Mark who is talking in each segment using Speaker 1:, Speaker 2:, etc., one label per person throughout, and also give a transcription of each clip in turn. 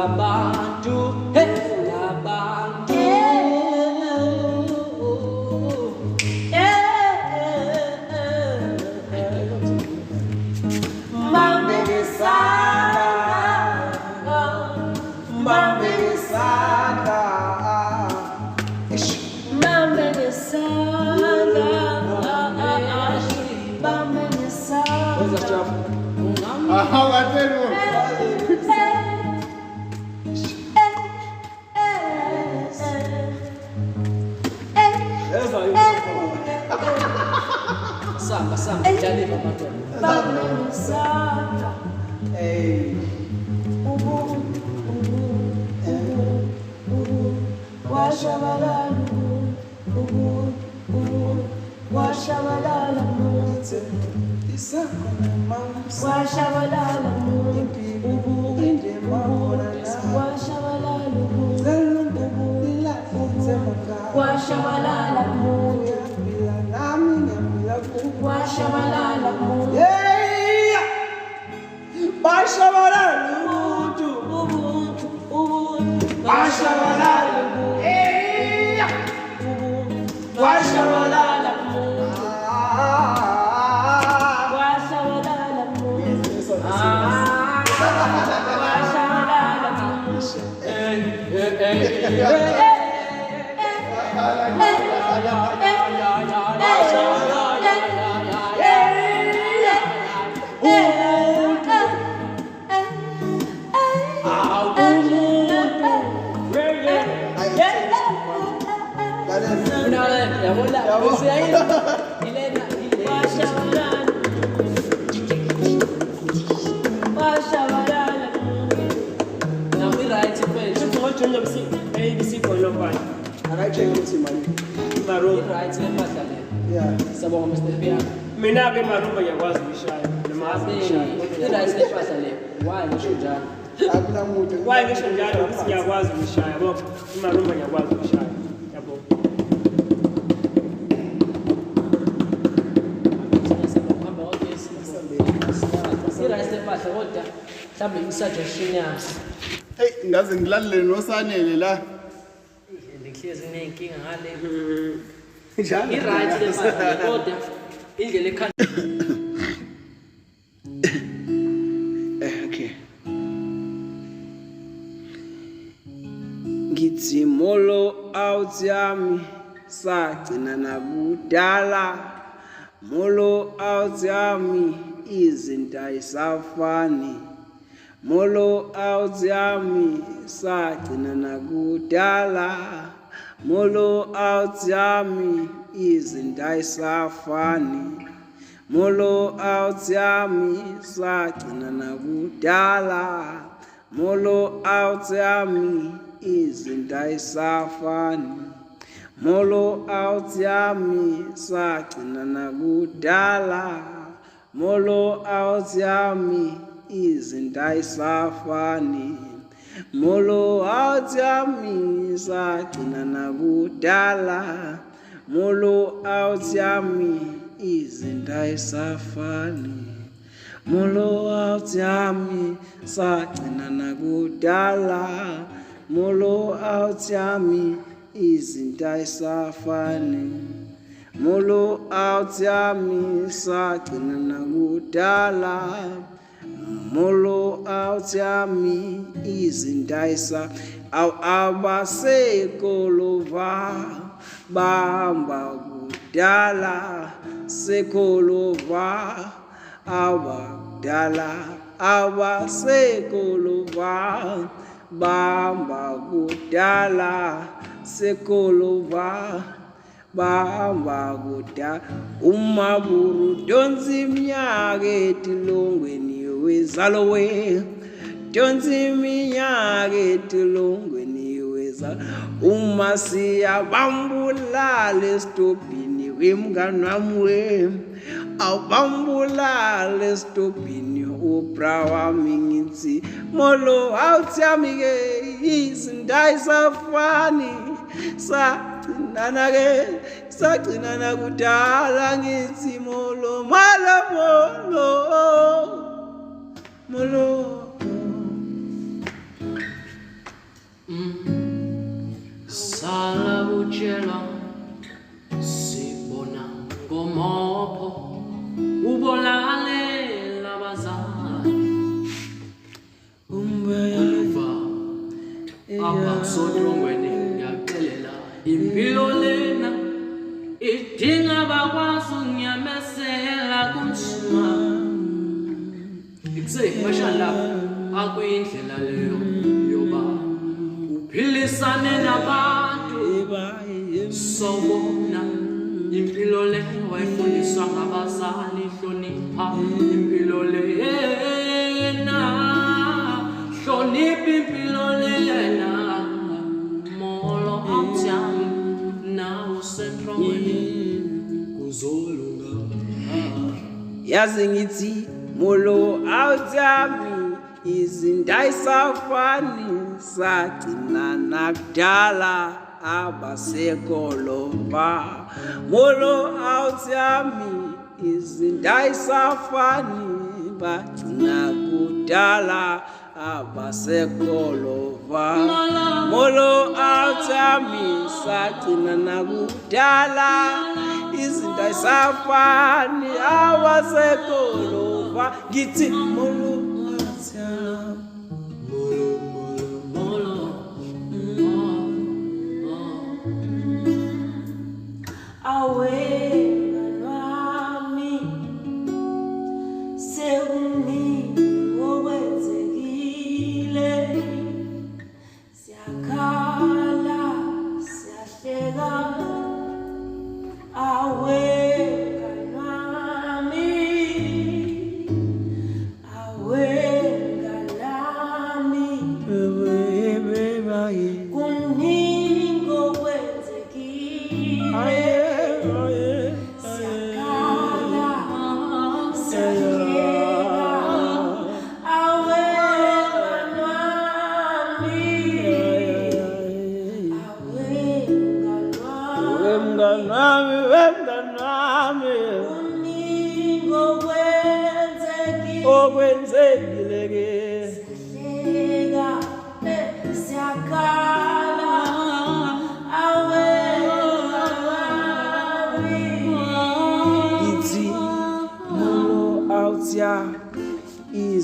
Speaker 1: Labantu, hey, Labantu.
Speaker 2: Hey, ngaze ngilalele nosanele la.
Speaker 1: Ngihlezi nenkinga ngale. Njalo. I-right lepahla kodwa indlela ekhanda.
Speaker 2: Okay. Ngithi molo out yami sagcina nakudala. Molo out yami izinto ayisafani. Molo out yami sagcina nakudala. Molo out yami izinto ayisafani. Molo out yami sagcina nakudala. Molo out yami izinto ayisafani. Molo out yami sagcina nakudala. Molo out yami izinto ayisafani. Molo out yami sagcina nakudala. Molo out yami izinto ayisafani. Molo out yami sagcina nakudala. Molo out yami izinto ayisafani. Molo out yami sagcina nakudala. Molo out yami izinto ayisafani. Abasekolova bamba kudala. Sekolova abadala. Abasekolova bamba kudala. Sekolova bamba kudala. Umaburu donsi minyaka etilongweni wezalo we. Donsi minyaka etilongweni wezalo. Uma siyabambulala esitobhini wemngani wami we. Awubambulala esitobhini ubra wami ngithi molo out yami ke izinto ayisafani. Sagcina nakudala ngithi molo molo molo molo.
Speaker 1: usodrongweni ngiyaxelela impilo lena idinga bakwazi unyamezela kumshima ikusey mashallah akuyindlela leyo yoba uphilisane nabantu sobona impilo le wayifundiswa ngabazali hlonipha impilo lena hlonipha impilo lena molo awutyami nawo sentrongweni kuzolunga
Speaker 2: yazi ngithi molo awutyami izindayisafani sagcina nakudala abasekolova molo awutyami izindayisafani bagcina kudala abasekolova molo awutyami sagcina nakudala izindayisafani abasekolova ngithi molo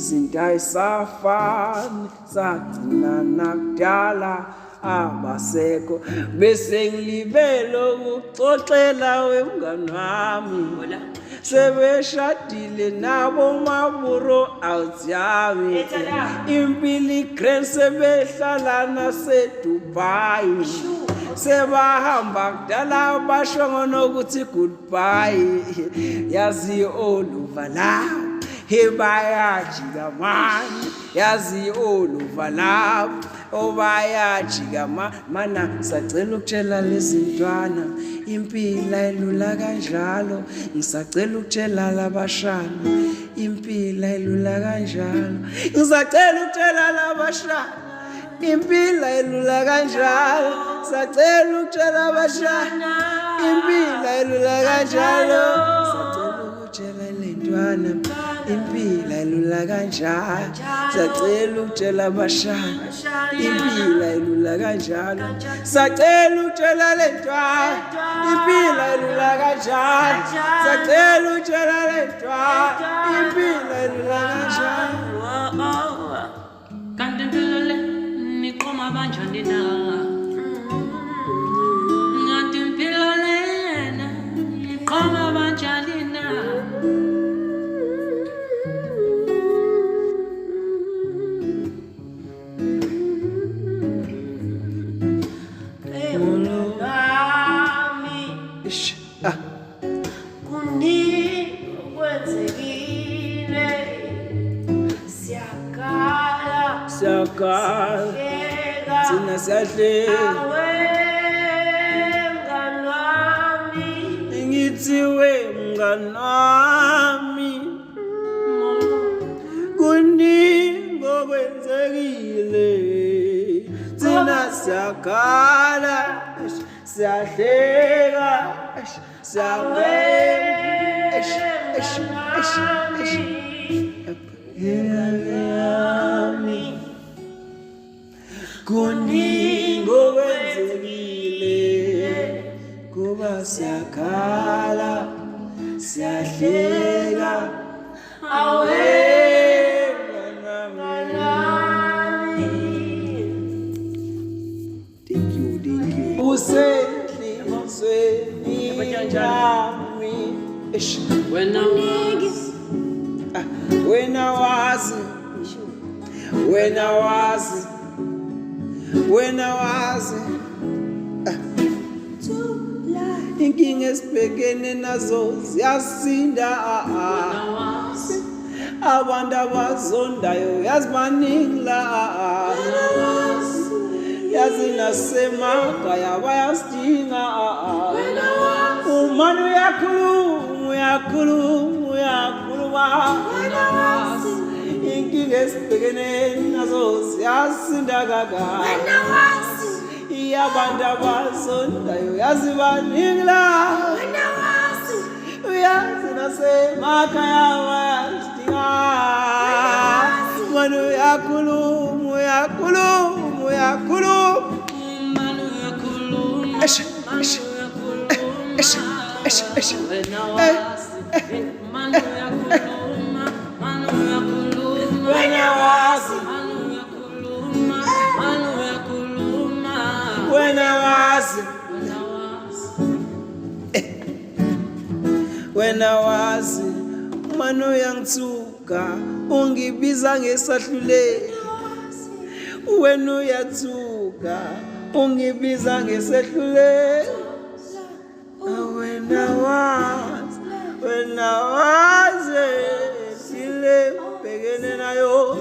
Speaker 2: izindayisafani sagcina nakudala abaseko bese ngilibele ukuxoxela wemngani wami sebeshadile nabo maburo awutyami impilo igrand sebehlala naseDubai sebahamba kudala basho ngokuthi goodbye yazi oluva lawo hebayajika mani yazi oluva lapho obayajika mana sacela ukutshela lezintwana impilo ayilula kanjalo ngisacela ukutshela labashana impilo ayilula kanjalo ngisacela ukutshela labashana impilo ayilula kanjalo sacela ukutshela abashana impilo ayilula kanjalo sacela ukutshela lentwana impilo ayilula kanjalo sacela ukutshela abashana impilo ayilula kanjalo sacela ukutshela lentwana impilo ayilula kanjalo sacela ukutshela lentwana impilo ayilula kanjalo
Speaker 1: kanti impilo le niqoma kanjani na ngathi impilo lena niqoma kanjani na
Speaker 2: Sina siyahleka ngithi wemngani wami kuningi okwenzekile sina siyakhala siyahleka kuningi okwenzekile kuba siyakhala siyahleka usenizweni yami.
Speaker 1: When I was,
Speaker 2: inkinga esibhekene nazo ziyasinda, abantu abazondayo yazi baningi la, yazi nasemakhaya bayasidinga, umane uyakhuluma, inkinga esibhekene nazo ziyasinda kaka, abantu abazondayo yazi baningi la, yazi nasemakhaya bayasidinga, umane uyakhuluma. When I was mano yangithuka ungibiza ngesahluleli, wena uyathuka ungibiza ngesahluleli, when I was sile begene nayo,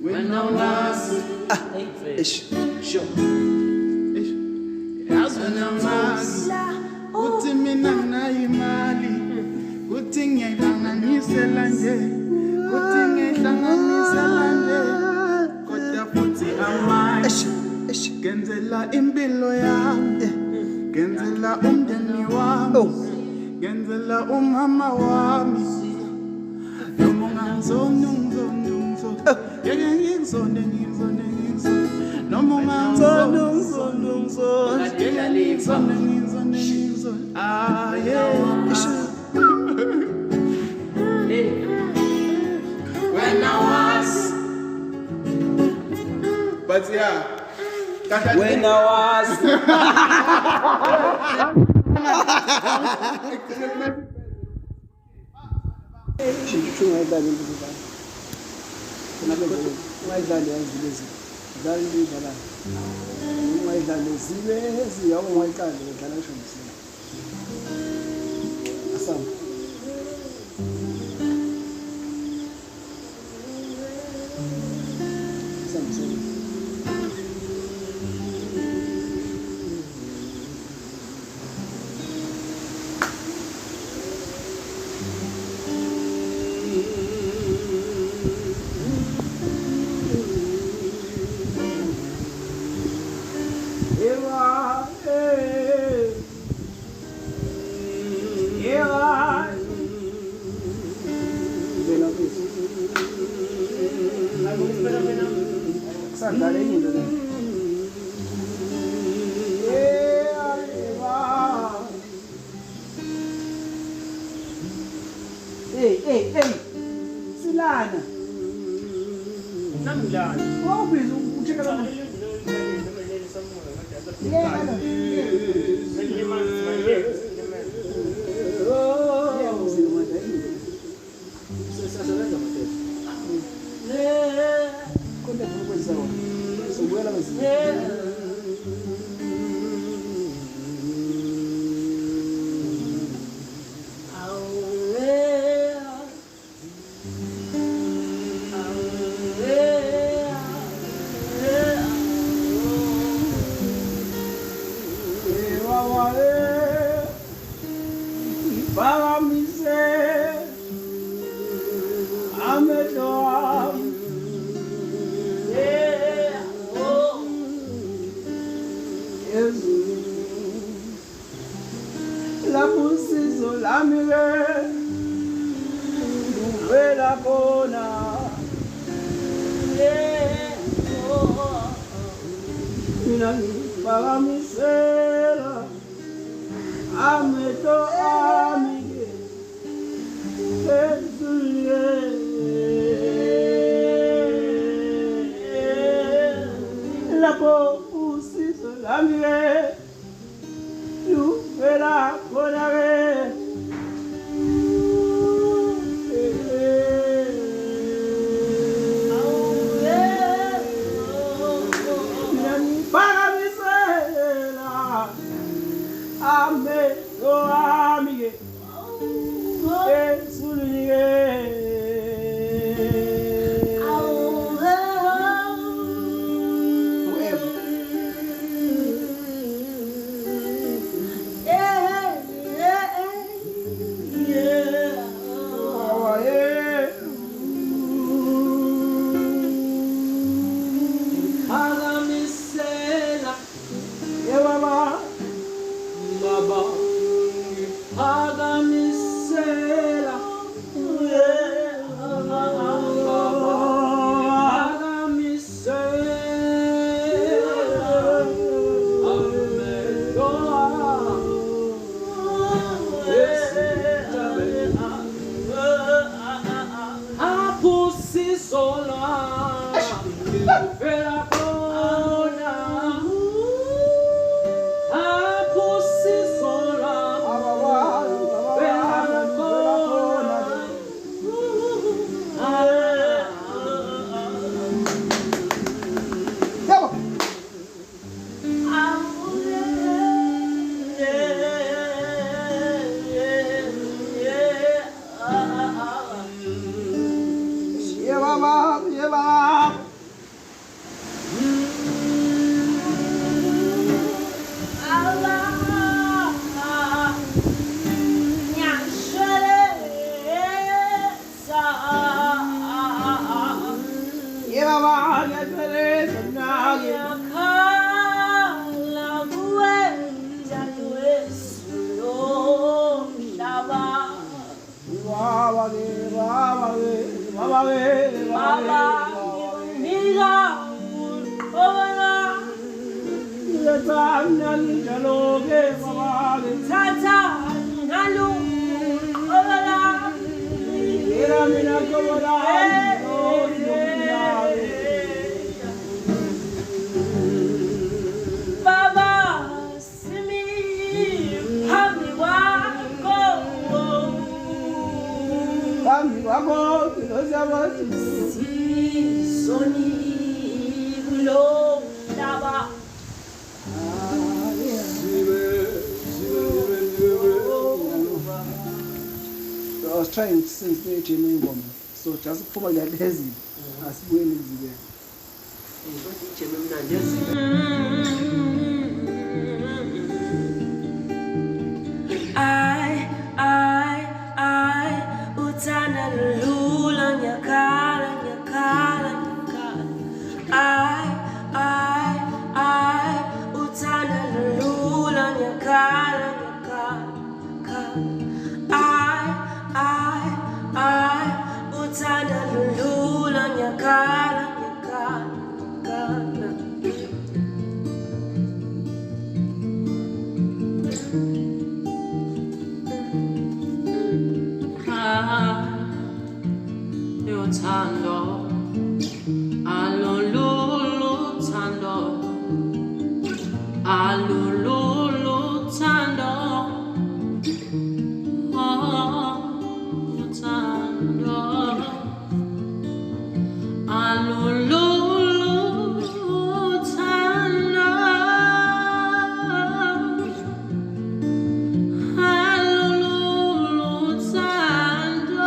Speaker 2: when I was
Speaker 3: uthi mina nginayo imali, uthi ngiyayihlanganisela nje, kodwa futhi amanje ngenzela impilo yami, ngenzela umndeni wami, ngenzela umama wami, noma ungangizonda yeke ngizonde, noma ungangizonda yeke ngizonde,
Speaker 1: when I was,
Speaker 3: but yeah,
Speaker 2: when I was Hey, Silana.
Speaker 1: Namdlalo.
Speaker 2: Wawubiza utheka la. wami esulike I was trying to sing spirit in England, so just probably a lazy as well
Speaker 1: utana lula nyakala nyakala nyakala utana lula nyakala utana lula nyakala Tando, alululu tando, alululu tando, oh tando, alululu tando, alululu tando.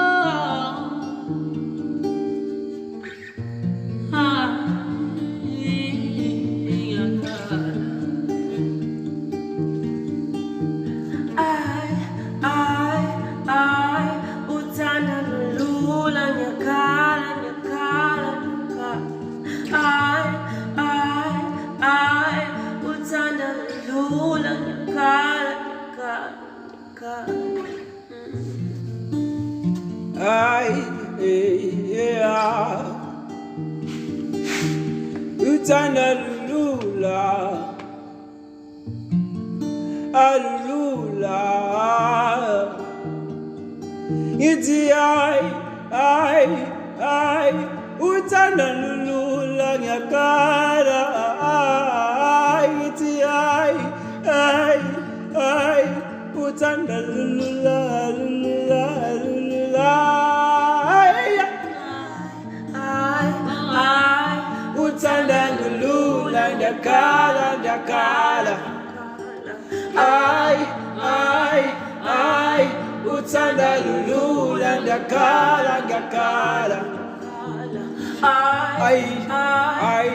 Speaker 2: Utana lula, alula, iti I, utana lula nyakara, iti I, utana lula, utana lula nyakara, I uthanda lulula ndiyakhala ngiyakhala ay ay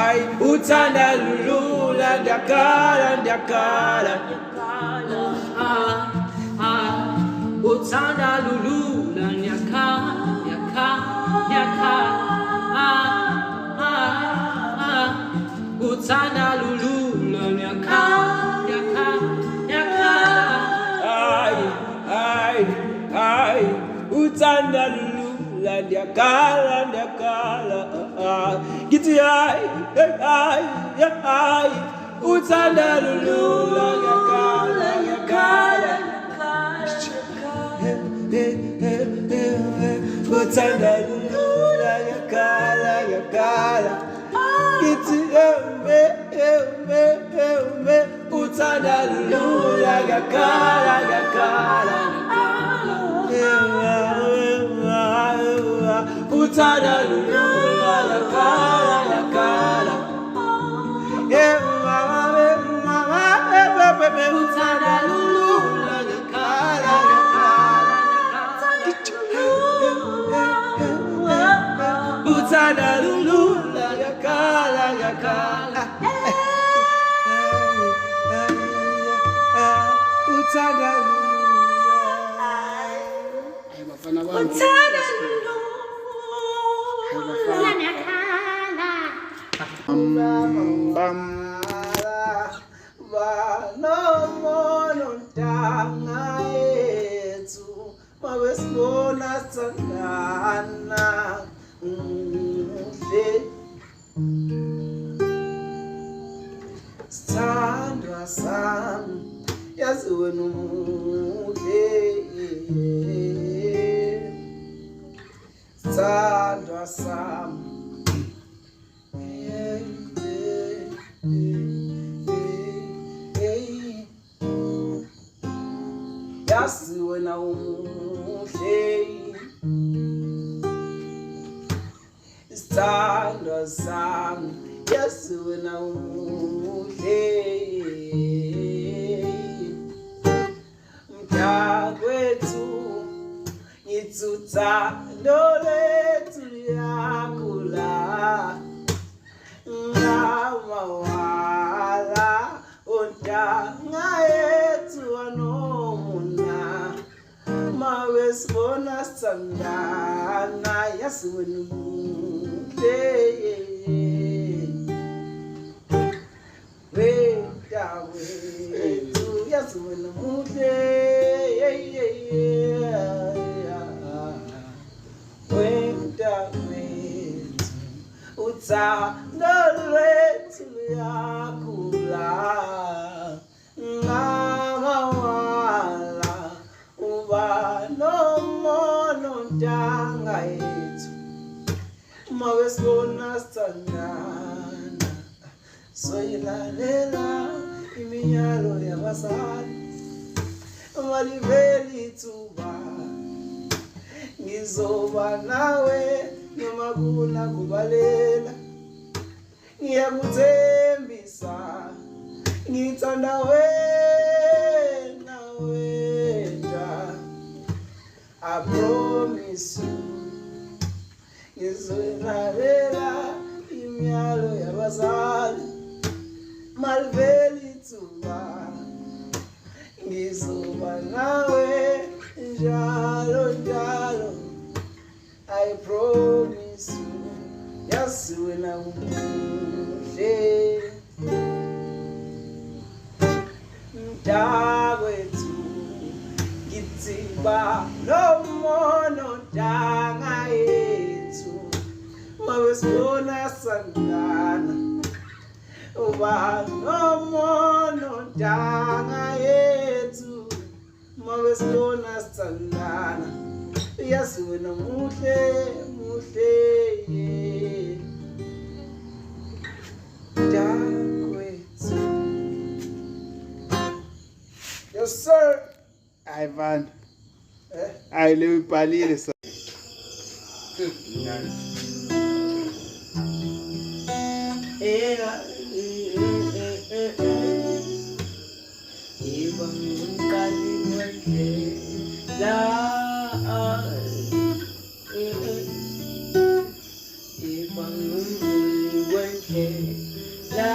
Speaker 2: ay uthanda lulula ndiyakhala ndiyakhala uthanda lulula uthanda lulula ay ay uthanda lulula ndiyakhala ngithi ay ay ay uthanda lulula ndiyakhala uthanda lulula ndiyakhala ngithi uthanda lulula ndiyakhala uthanda lulula ndiyakhala uthanda lulula ndiyakhala uthanda lulula ndiyakhala uthanda
Speaker 3: Bafana bami. Bam
Speaker 2: banomono ntanga yethu mabesibona sithandana sithandwa sami yazi wena umuhle sithandwa sami yazi wena umuhle sithandwa sami yazi wena umuhle mntakwethu ngithi uthando lethu liyakhula ngamawala ontanga yethu anomuna mawesibona sithandana yazi wena umuhle wethu yazi wena umuhle uthando lwethu luyakhula ngamawala uba nomono ntanga yethu mawesibona sithandana soyilalela iminyalo yabazali maliveli ithuba ngizoba nawe noma kuna kubalela ngiyakuthembisa ngithanda wena I promise you ngizoyilalela imiyalo yabazali maliveli ithuba ngizoba nawe njalo njalo I promise you yazi wena umuhle mntakwethu ngithi banomono ntanga yethu mawesibona sithandana banomono ntanga yethu mawesibona sithandana yazi wena muhle mntakwethu. Yes sir.
Speaker 3: Ivan. I live in Palire, sir.
Speaker 4: la ibangumvuli wenhle la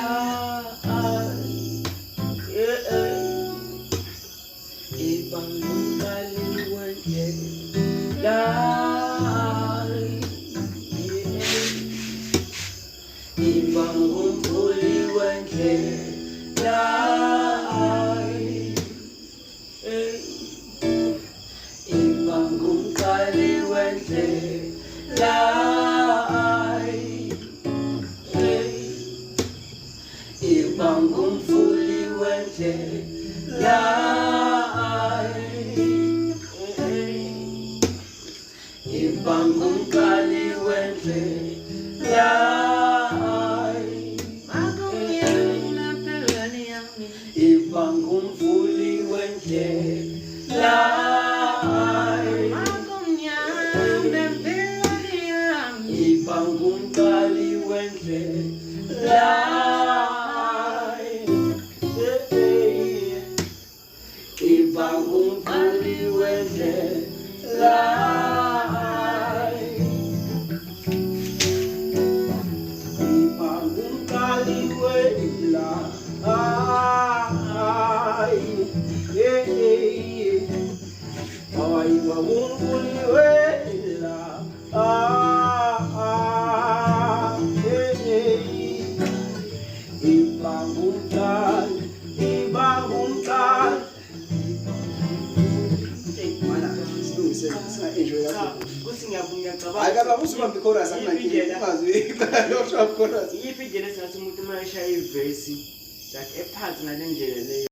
Speaker 4: ibangumqali wenhle la ibangumvuli wenhle la ibangumqali wenhle la ibangumvuli wenhle la ibangumqali wenhle la ibangumvuli wenhle la ibangumqali wenhle la ibangumqali wenhle la ibangumqali wenhle ibangumvuli wenhle ibangumqali
Speaker 2: Kuthi ngiyacabanga. Hayi kaba usubamba ichorus akunankinga. Ungazi yosha chorus.
Speaker 4: Yiphi indlela esingathi umuntu uma eshaya ivesi like ephansi ngale ndlela leyo